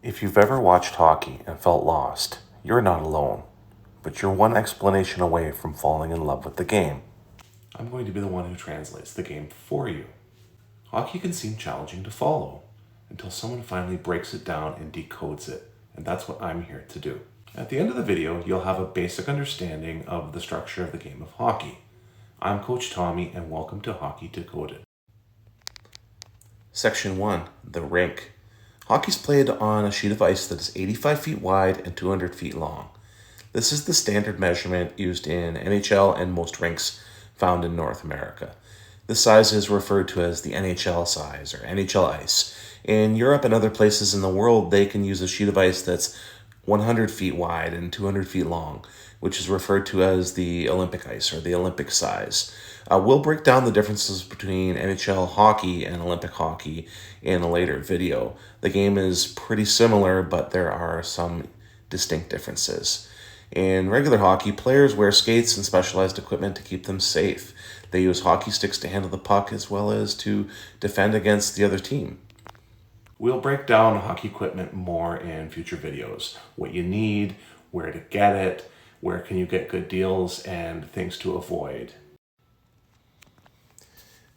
If you've ever watched hockey and felt lost, you're not alone, but you're one explanation away from falling in love with the game. I'm going to be the one who translates the game for you. Hockey can seem challenging to follow until someone finally breaks it down and decodes it, and that's what I'm here to do. At the end of the video, you'll have a basic understanding of the structure of the game of hockey. I'm Coach Tommy, and welcome to Hockey Decoded. Section 1, the rink. Hockey's played on a sheet of ice that is 85 feet wide and 200 feet long. This is the standard measurement used in NHL and most rinks found in North America. This size is referred to as the NHL size or NHL ice. In Europe and other places in the world, they can use a sheet of ice that's 100 feet wide and 200 feet long, which is referred to as the Olympic ice or the Olympic size. We'll break down the differences between NHL hockey and Olympic hockey in a later video. The game is pretty similar, but there are some distinct differences. In regular hockey, players wear skates and specialized equipment to keep them safe. They use hockey sticks to handle the puck as well as to defend against the other team. We'll break down hockey equipment more in future videos. What you need, where to get it, where can you get good deals, and things to avoid.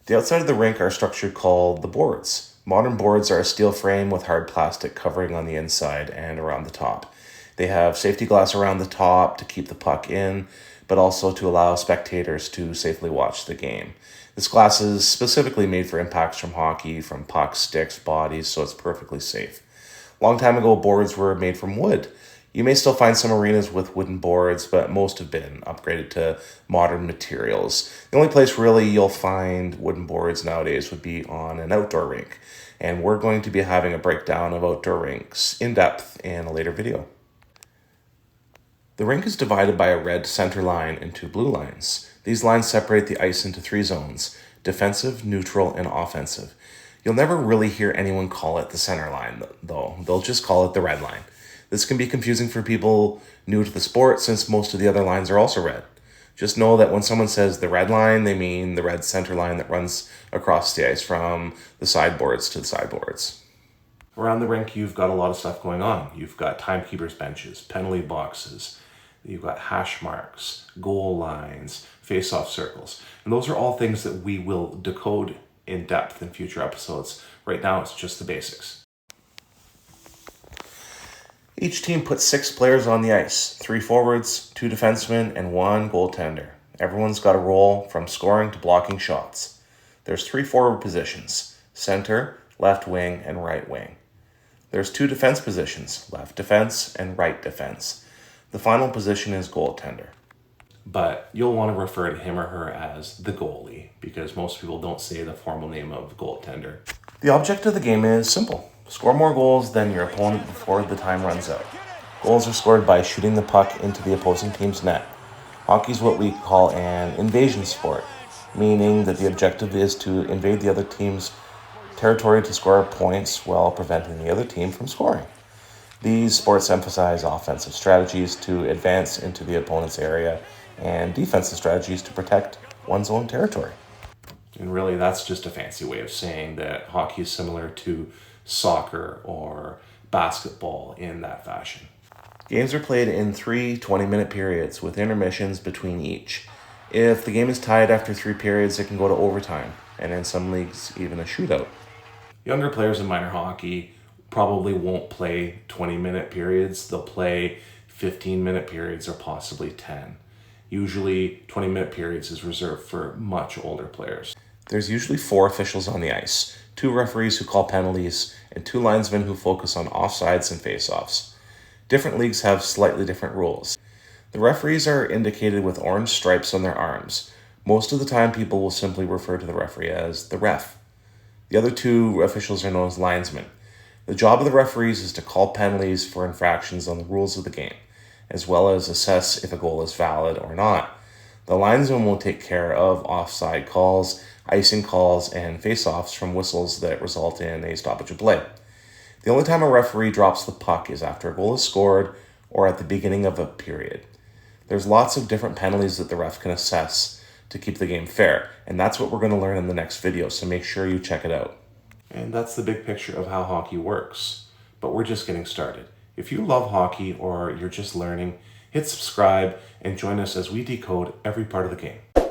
The outside of the rink are structured called the boards. Modern boards are a steel frame with hard plastic covering on the inside and around the top. They have safety glass around the top to keep the puck in, but also to allow spectators to safely watch the game. This glass is specifically made for impacts from hockey, from pucks, sticks, bodies, so it's perfectly safe. A long time ago, boards were made from wood. You may still find some arenas with wooden boards, but most have been upgraded to modern materials. The only place really you'll find wooden boards nowadays would be on an outdoor rink. And we're going to be having a breakdown of outdoor rinks in depth in a later video. The rink is divided by a red center line and two blue lines. These lines separate the ice into three zones: defensive, neutral, and offensive. You'll never really hear anyone call it the center line, though. They'll just call it the red line. This can be confusing for people new to the sport since most of the other lines are also red. Just know that when someone says the red line, they mean the red center line that runs across the ice from the sideboards to the sideboards. Around the rink, you've got a lot of stuff going on. You've got timekeepers' benches, penalty boxes, you've got hash marks, goal lines, face-off circles. And those are all things that we will decode in depth in future episodes. Right now, it's just the basics. Each team puts 6 players on the ice, 3 forwards, 2 defensemen, and 1 goaltender. Everyone's got a role from scoring to blocking shots. There's 3 forward positions: center, left wing, and right wing. There's 2 defense positions: left defense and right defense. The final position is goaltender. But you'll want to refer to him or her as the goalie, because most people don't say the formal name of the goaltender. The object of the game is simple: score more goals than your opponent before the time runs out. Goals are scored by shooting the puck into the opposing team's net. Hockey is what we call an invasion sport, meaning that the objective is to invade the other team's territory to score points while preventing the other team from scoring. These sports emphasize offensive strategies to advance into the opponent's area and defensive strategies to protect one's own territory. And really, that's just a fancy way of saying that hockey is similar to soccer or basketball in that fashion. Games are played in 3 20-minute periods with intermissions between each. If the game is tied after 3 periods, it can go to overtime, and in some leagues, even a shootout. Younger players in minor hockey probably won't play 20-minute periods. They'll play 15-minute periods or possibly 10. Usually, 20-minute periods is reserved for much older players. There's usually 4 officials on the ice, 2 referees who call penalties, and 2 linesmen who focus on offsides and faceoffs. Different leagues have slightly different rules. The referees are indicated with orange stripes on their arms. Most of the time, people will simply refer to the referee as the ref. The other 2 officials are known as linesmen. The job of the referees is to call penalties for infractions on the rules of the game, as well as assess if a goal is valid or not. The linesman will take care of offside calls, icing calls, and face-offs from whistles that result in a stoppage of play. The only time a referee drops the puck is after a goal is scored or at the beginning of a period. There's lots of different penalties that the ref can assess to keep the game fair, and that's what we're going to learn in the next video, so make sure you check it out. And that's the big picture of how hockey works. but we're just getting started. If you love hockey or you're just learning, hit subscribe and join us as we decode every part of the game.